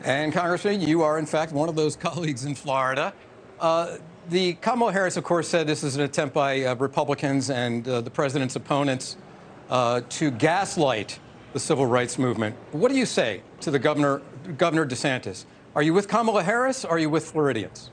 And Congressman, you are in fact one of those colleagues in Florida. The Kamala Harris, of course, said this is an attempt by Republicans and the president's opponents to gaslight the civil rights movement. What do you say to the Governor DeSantis? Are you with Kamala Harris or are you with Floridians?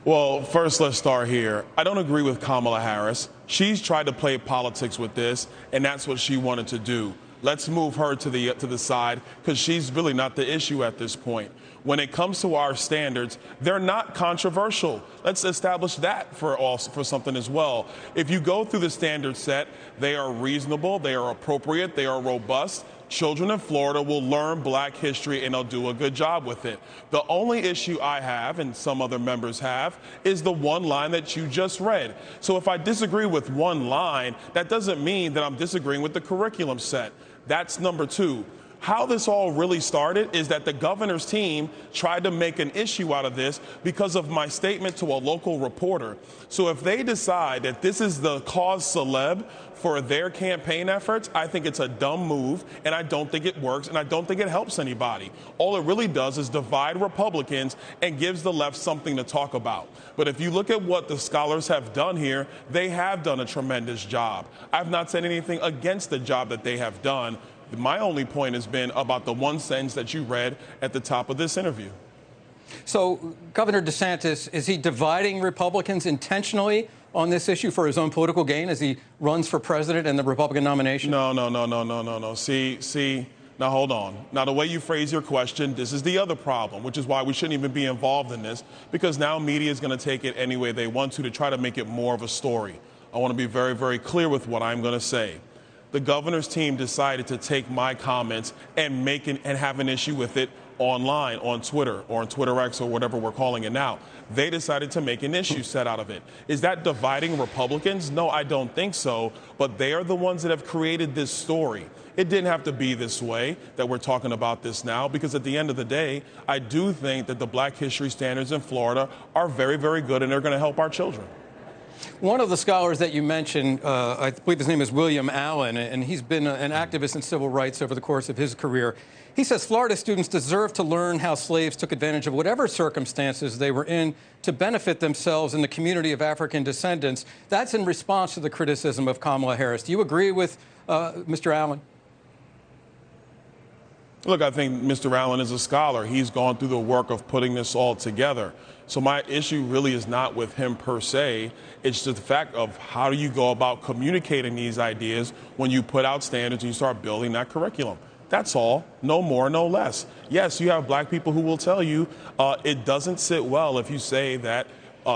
Well, first, let's start here. I don't agree with Kamala Harris. She's tried to play politics with this, and that's what she wanted to do. Let's move her to the side, because she's really not the issue at this point. When it comes to our standards, they're not controversial. Let's establish that for something as well. If you go through the standard set, they are reasonable, they are appropriate, they are robust. Children in Florida will learn Black history and they'll do a good job with it. The only issue I have, and some other members have, is the one line that you just read. So if I disagree with one line, that doesn't mean that I'm disagreeing with the curriculum set. That's number two. How this all really started is that the governor's team tried to make an issue out of this because of my statement to a local reporter. So if they decide that this is the cause celeb for their campaign efforts, I think it's a dumb move, and I don't think it works, and I don't think it helps anybody. All it really does is divide Republicans and gives the left something to talk about. But if you look at what the scholars have done here, they have done a tremendous job. I've not said anything against the job that they have done. My only point has been about the one sentence that you read at the top of this interview. So, Governor DeSantis, is he dividing Republicans intentionally on this issue for his own political gain as he runs for president in the Republican nomination? No. See, now hold on. Now, the way you phrase your question, this is the other problem, which is why we shouldn't even be involved in this, because now media is going to take it any way they want to try to make it more of a story. I want to be very, very clear with what I'm going to say. The governor's team decided to take my comments and have an issue with it online, on Twitter, or on Twitter X, or whatever we're calling it now. They decided to make an issue set out of it. Is that dividing Republicans? No, I don't think so. But they are the ones that have created this story. It didn't have to be this way that we're talking about this now, because at the end of the day, I do think that the Black history standards in Florida are very, very good, and they're going to help our children. One of the scholars that you mentioned, I believe his name is William Allen, and he's been an activist in civil rights over the course of his career. He says Florida students deserve to learn how slaves took advantage of whatever circumstances they were in to benefit themselves and the community of African descendants. That's in response to the criticism of Kamala Harris. Do you agree with Mr. Allen? Look, I think Mr. Allen is a scholar. He's gone through the work of putting this all together. So my issue really is not with him per se. It's just the fact of how do you go about communicating these ideas when you put out standards and you start building that curriculum. That's all. No more, no less. Yes, you have Black people who will tell you it doesn't sit well if you say that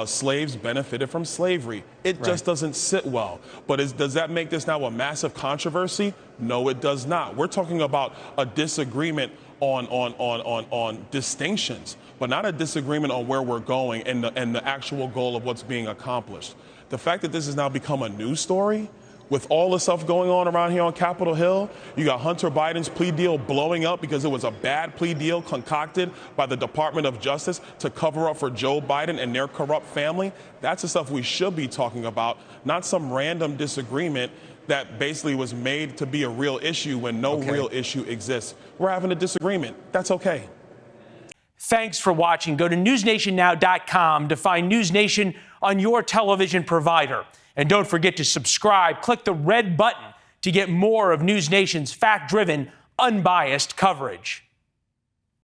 slaves benefited from slavery. It just doesn't sit well. But does that make this now a massive controversy? No, it does not. We're talking about a disagreement on distinctions, but not a disagreement on where we're going and the actual goal of what's being accomplished. The fact that this has now become a news story, with all the stuff going on around here on Capitol Hill, you got Hunter Biden's plea deal blowing up because it was a bad plea deal concocted by the Department of Justice to cover up for Joe Biden and their corrupt family. That's the stuff we should be talking about, not some random disagreement that basically was made to be a real issue when no real issue exists. We're having a disagreement. That's okay. Thanks for watching. Go to newsnationnow.com to find NewsNation on your television provider. And don't forget to subscribe. Click the red button to get more of NewsNation's fact-driven, unbiased coverage.